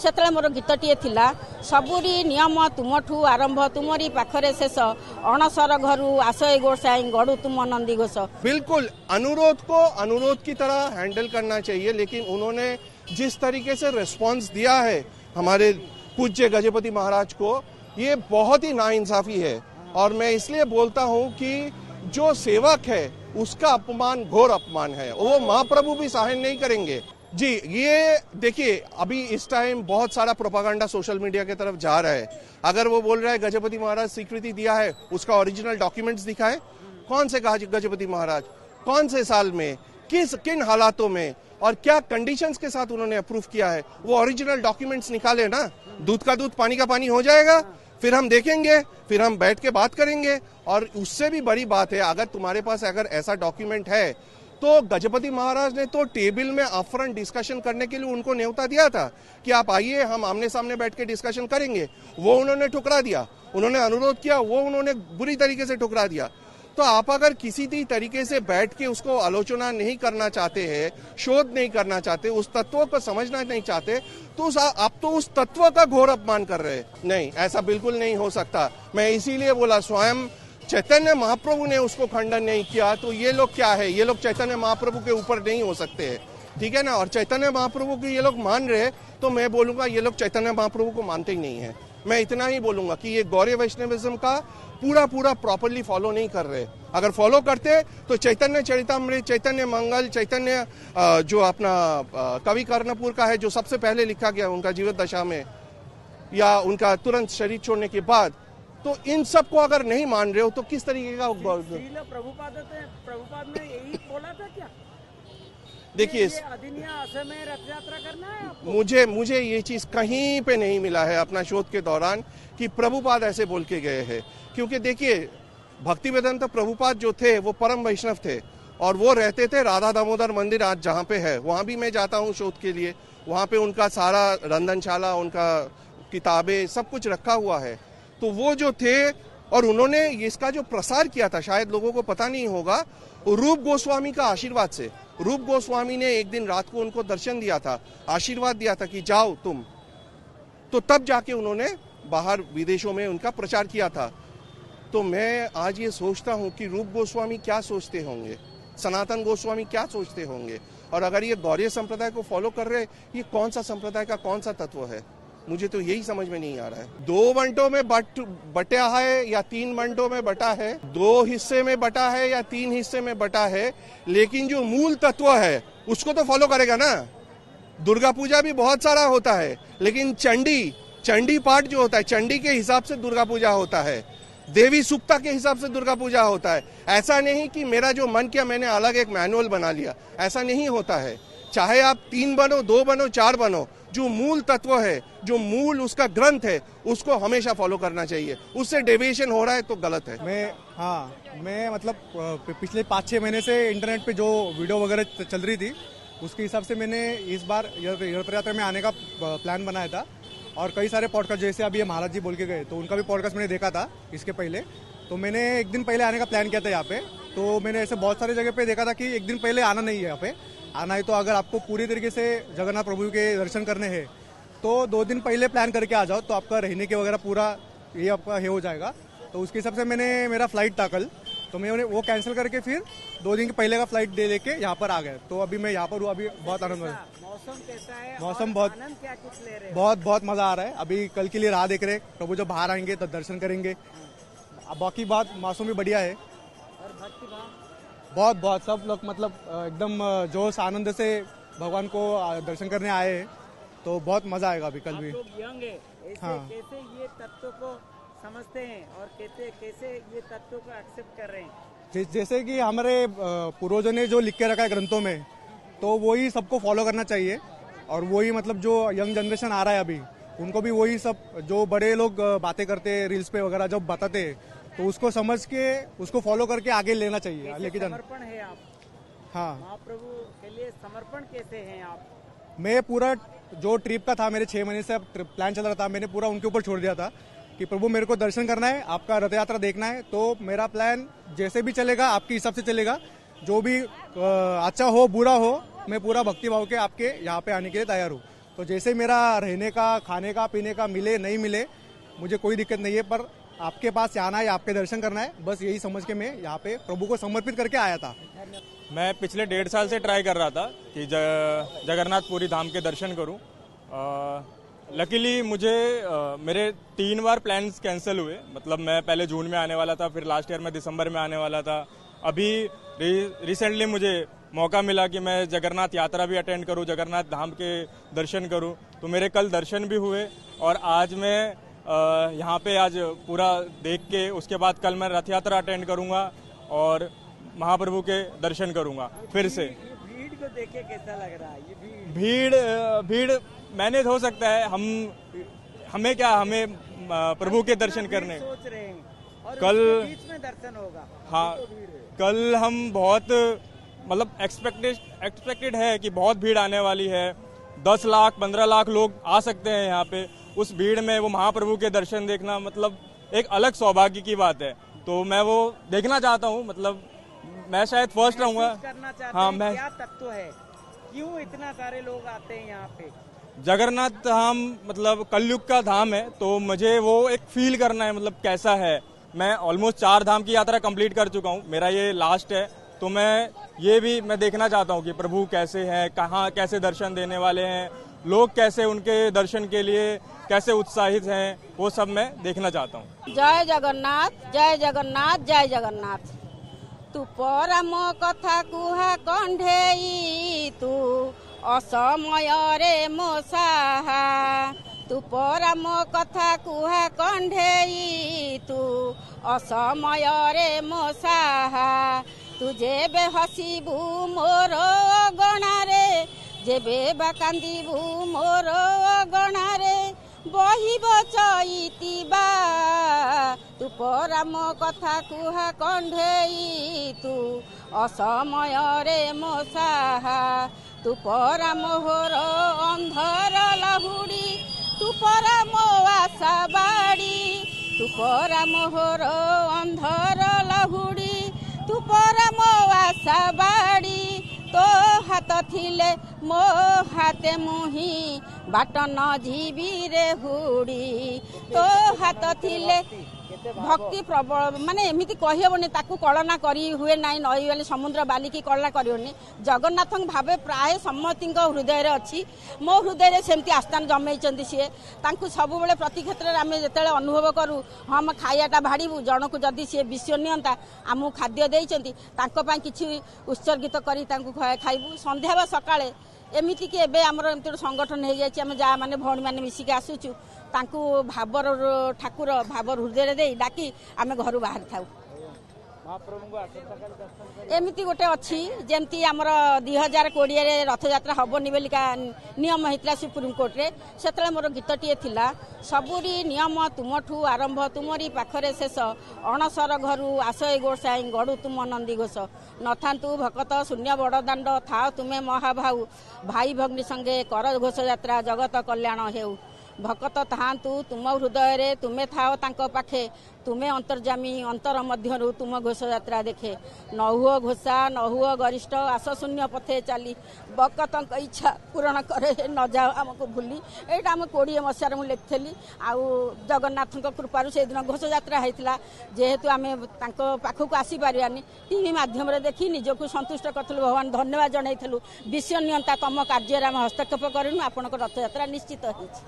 से मोर गीतटे थिला सबुरी नियम तुमठू आरंभ तुमरी पाखरे शेष अणसर घरू आशय गोसाई गड़ू तुम नंदी घोष। बिल्कुल अनुरोध की तरह हैंडल करना चाहिए, लेकिन उन्होंने जिस तरीके से रिस्पांस दिया है हमारे पूज्य गजपति महाराज को, ये बहुत ही नाइंसाफी है। और मैं इसलिए बोलता हूँ कि जो सेवक है उसका अपमान घोर अपमान है, वो महाप्रभु भी सहन नहीं करेंगे। जी ये देखिए, अभी इस टाइम बहुत सारा प्रोपागेंडा सोशल मीडिया की तरफ जा रहा है। अगर वो बोल रहा है गजपति महाराज स्वीकृति दिया है, उसका ओरिजिनल डॉक्यूमेंट्स दिखाए। कौन से गजपति महाराज, कौन से साल में, किन हालातों में और क्या कंडीशंस के साथ उन्होंने अप्रूव किया है, वो ओरिजिनल डॉक्यूमेंट्स निकाले ना। दूध का दूध पानी का पानी हो जाएगा, फिर हम देखेंगे, फिर हम बैठ के बात करेंगे। और उससे भी बड़ी बात है, अगर तुम्हारे पास अगर ऐसा डॉक्यूमेंट है तो गजपति महाराज ने तो टेबल में अपफ्रंट डिस्कशन करने के लिए उनको न्योता दिया था कि आप आइए, हम आमने सामने बैठ के डिस्कशन करेंगे। वो उन्होंने ठुकरा दिया। उन्होंने अनुरोध किया, वो उन्होंने बुरी तरीके से ठुकरा दिया। तो आप अगर किसी भी तरीके से बैठ के उसको आलोचना नहीं करना चाहते हैं, शोध नहीं करना चाहते, उस तत्व को समझना नहीं चाहते, तो आप तो उस तत्व का घोर अपमान कर रहे हैं। नहीं, ऐसा बिल्कुल नहीं हो सकता। मैं इसीलिए बोला, स्वयं चैतन्य महाप्रभु ने उसको खंडन नहीं किया, तो ये लोग क्या है, ये लोग चैतन्य महाप्रभु के ऊपर नहीं हो सकते हैं, ठीक है ना। और चैतन्य महाप्रभु को ये लोग मान रहे, तो मैं बोलूंगा ये लोग चैतन्य महाप्रभु को मानते ही नहीं है। मैं इतना ही बोलूंगा कि ये गौरी वैष्णविज्म का पूरा प्रॉपरली फॉलो नहीं कर रहे। अगर फॉलो करते तो चैतन्य चरितामृत, चैतन्य मंगल, चैतन्य जो अपना कवि कर्णपुर का है, जो सबसे पहले लिखा गया उनका जीवित दशा में या उनका तुरंत शरीर छोड़ने के बाद, तो इन सब को अगर नहीं मान रहे हो तो किस तरीके का प्रभुपाद ने यही बोला था क्या? देखिए, में रथ यात्रा करना है आपको? मुझे ये चीज कहीं पे नहीं मिला है अपना शोध के दौरान कि प्रभुपाद ऐसे बोल के गए हैं। क्योंकि देखिए, भक्तिवेदांत प्रभुपाद जो थे वो परम वैष्णव थे और वो रहते थे राधा दामोदर मंदिर आज जहाँ पे है, वहाँ भी मैं जाता हूँ शोध के लिए। वहाँ पे उनका सारा रंधनशाला, उनका किताबें, सब कुछ रखा हुआ है। तो वो जो थे, और उन्होंने इसका जो प्रसार किया था, शायद लोगों को पता नहीं होगा, रूप गोस्वामी का आशीर्वाद से। रूप गोस्वामी ने एक दिन रात को उनको दर्शन दिया था, आशीर्वाद दिया था कि जाओ तुम, तो तब जाके उन्होंने बाहर विदेशों में उनका प्रचार किया था। तो मैं आज ये सोचता हूँ कि रूप गोस्वामी क्या सोचते होंगे, सनातन गोस्वामी क्या सोचते होंगे, और अगर ये गौड़ीय संप्रदाय को फॉलो कर रहे, ये कौन सा संप्रदाय का कौन सा तत्व है, मुझे तो यही समझ में नहीं आ रहा है। 2 मंडों में बटा है या 3 मंडों में बटा है, 2 हिस्से में बटा है या 3 हिस्से में बटा है, लेकिन जो मूल तत्व है उसको तो फॉलो करेगा ना। दुर्गा पूजा भी बहुत सारा होता है, लेकिन चंडी पाठ जो होता है, चंडी के हिसाब से दुर्गा पूजा होता है, देवी सूक्ता के हिसाब से दुर्गा पूजा होता है। ऐसा नहीं कि मेरा जो मन किया मैंने अलग एक मैनुअल बना लिया, ऐसा नहीं होता है। चाहे आप 3 बनो, 2 बनो, 4 बनो, जो मूल तत्व है, जो मूल उसका ग्रंथ है, उसको हमेशा फॉलो करना चाहिए। उससे डेविएशन हो रहा है तो गलत है। मैं मतलब पिछले 5-6 महीने से इंटरनेट पे जो वीडियो वगैरह चल रही थी, उसके हिसाब से मैंने इस बार रथ यात्रा में आने का प्लान बनाया था। और कई सारे पॉडकास्ट, जैसे अभी ये महाराज जी बोल के गए, तो उनका भी पॉडकास्ट मैंने देखा था इसके पहले। तो मैंने एक दिन पहले आने का प्लान किया था यहाँ पे। तो मैंने ऐसे बहुत सारे जगह पे देखा था कि एक दिन पहले आना नहीं है, यहाँ पे आना है तो अगर आपको पूरी तरीके से जगन्नाथ प्रभु के दर्शन करने हैं तो 2 दिन पहले प्लान करके आ जाओ, तो आपका रहने के वगैरह पूरा ये आपका हो जाएगा। तो उसके हिसाब से मैंने मेरा फ्लाइट था कल, तो मैं वो कैंसिल करके फिर 2 दिन के पहले का फ्लाइट दे लेके यहाँ पर आ गए। तो अभी मैं यहाँ पर हूँ, अभी बहुत आनंद हो रहा है। मौसम कैसा है? मौसम बहुत मजा आ रहा है। अभी कल के लिए राह देख रहे हैं, प्रभु जब बाहर आएंगे तो दर्शन करेंगे। बाकी बात मौसम भी बढ़िया है और भक्ति भाव बहुत सब लोग मतलब एकदम जोश आनंद से भगवान को दर्शन करने आए हैं, तो बहुत मजा आएगा अभी कल भी। आप लोग यंग है, कैसे ये तत्व को समझते हैं और कैसे ये तत्व को एक्सेप्ट कर रहे हैं? जैसे कि हमारे पूर्वजों ने जो लिख के रखा है ग्रंथों में, तो वही सबको फॉलो करना चाहिए। और वही मतलब जो यंग जनरेशन आ रहा है अभी, उनको भी वही सब जो बड़े लोग बातें करते हैं रील्स पे वगैरह जब बताते हैं, तो उसको समझ के उसको फॉलो करके आगे लेना चाहिए, लेके जाना। समर्पण है आप? हाँ, महाप्रभु के लिए समर्पण कैसे हैं आप? मैं पूरा जो ट्रिप का था, मेरे 6 महीने से प्लान चल रहा था, मैंने पूरा उनके ऊपर छोड़ दिया था कि प्रभु मेरे को दर्शन करना है, आपका रथ यात्रा देखना है। तो मेरा प्लान जैसे भी चलेगा आपके हिसाब से चलेगा, जो भी अच्छा हो बुरा हो, मैं पूरा भक्ति भाव के आपके यहाँ पे आने के लिए तैयार हूँ। तो जैसे मेरा रहने का, खाने का, पीने का मिले नहीं मिले, मुझे कोई दिक्कत नहीं है, पर आपके पास आना है, आपके दर्शन करना है, बस यही समझ के मैं यहाँ पे प्रभु को समर्पित करके आया था। मैं पिछले 1.5 साल से ट्राई कर रहा था कि जगन्नाथपुरी धाम के दर्शन करूं। लकीली मुझे मेरे 3 बार प्लान्स कैंसिल हुए। मतलब मैं पहले जून में आने वाला था, फिर लास्ट ईयर में दिसंबर में आने वाला था। अभी रिसेंटली मुझे मौका मिला कि मैं जगन्नाथ यात्रा भी अटेंड करूं, जगन्नाथ धाम के दर्शन करूं। तो मेरे कल दर्शन भी हुए और आज मैं यहाँ पे आज पूरा देख के उसके बाद कल मैं रथ यात्रा अटेंड करूंगा और महाप्रभु के दर्शन करूंगा फिर से। भीड़ को देखे कैसा लग रहा है ये भीड़ मैनेज हो सकता है। हमें क्या, हमें प्रभु के दर्शन करने सोच रहे हैं और कल बीच में दर्शन होगा। हाँ, कल हम बहुत मतलब एक्सपेक्टेड है कि बहुत भीड़ आने वाली है। 10 लाख 15 लाख लोग आ सकते हैं यहाँ पे। उस भीड़ में वो महाप्रभु के दर्शन देखना मतलब एक अलग सौभाग्य की बात है। तो मैं वो देखना चाहता हूँ। मतलब मैं शायद फर्स्ट रहूंगा। हाँ, क्या तत्व है, क्यों इतना सारे लोग आते हैं यहाँ पे? जगन्नाथ धाम मतलब कलयुग का धाम है, तो मुझे वो एक फील करना है, मतलब कैसा है। मैं ऑलमोस्ट 4 धाम की यात्रा कंप्लीट कर चुका हूँ, मेरा ये लास्ट है। तो मैं देखना चाहता हूँ कि प्रभु कैसे हैं, कहाँ कैसे दर्शन देने वाले हैं, लोग कैसे उनके दर्शन के लिए कैसे उत्साहित हैं, वो सब मैं देखना चाहता हूँ। जय जगन्नाथ, जय जगन्नाथ, जय जगन्नाथ। तू परम कथा कुहा कंढेई, तू असमय रे मो साहा। तू परम कथा कुहा कंढेई, तू असमय रे मो साहा। तू जेबे हसीबू मोर गणारे, जेबे बा कांदीबू मोर गणारे, बहिब चैतिबा। तू परम कथा कुहा कंढेई, तू असमय रे मो साहा। तू परम होर अंधर लहुड़ी, तू परम आशा बाड़ी। तू परम होर अंधर लहुड़ी, तू परम आशा बाड़ी। तो हाथ थिले मो हाथे मुही, बाट न जीवी रे हुड़ी। तो हाथ थिले भक्ति प्रबल, माने एमिति कहिबनी, ताकू कल्पना करी हुए नाई। नई वाली समुद्र बालिकी कल्पना करियोनी। जगन्नाथ भावे प्राय समस्ती हृदय रे अच्छी। मो हृदय सेमती आस्थान जमैचंदी सी। तांकू सब बेले प्रति क्षेत्र में आम जिते अनुभव करूँ, हाँ हम खाइटा भाड़ू जनक जदि सी विष नियंता आमको खाद्य देइचंती, तांको पाई किछि उत्सर्गित करी तांकू खाइबू। संध्या बा सकाळे एमिति कि एबे हमर एमति संगठन हो जाए, आम जा माने भौणी माने मिसिक आसुचु, तांकू भावर ठाकुर भावर हृदय दे डाकी आम घर बाहर थाउ। एमिति गोटे अच्छी जेमती आमर 2020 रथ यात्रा हबनी बोलिका नियम होता सुप्रीमकोर्ट रे। सेतले मोर गीतटीए थिला, सबुरी नियम तुमठू आरंभ, तुमरी पाखरे शेष। अणसर घरू आसय गोसाई, गड़ू तुम नंदी घोष। नथांतु भकत शून्य बड़दाण्ड, थाओ तुमे महाभाऊ। भाई भग्नी संगे कर घोष यात्रा, जगत कल्याण हेउ। भकत थांतु तुम हृदय रे, तुमे थाओ तांको पाखे। तुमे अंतर्जामी अंतर मध्यरु, तुम घोष यात्रा देखे। न हुओ घोषा न हुओ गरिष्ठ, आस शून्य पथे चाली। भकतक इच्छा पूरण करे, न जाओ आमको भूली। एटा आम 20 मसीह मुझे लिखी। आउ जगन्नाथ कृपारू से दिन घोष यात्रा होता, जेहेतु आम पाखक आसी पारानी, टीवी माध्यम देखी निजक संतुष्ट करूँ। भगवान धन्यवाद जनइलु। विषय नियंता तम कार्य हस्तक्षेप करूँ, आपण रथ यात्रा निश्चित हो।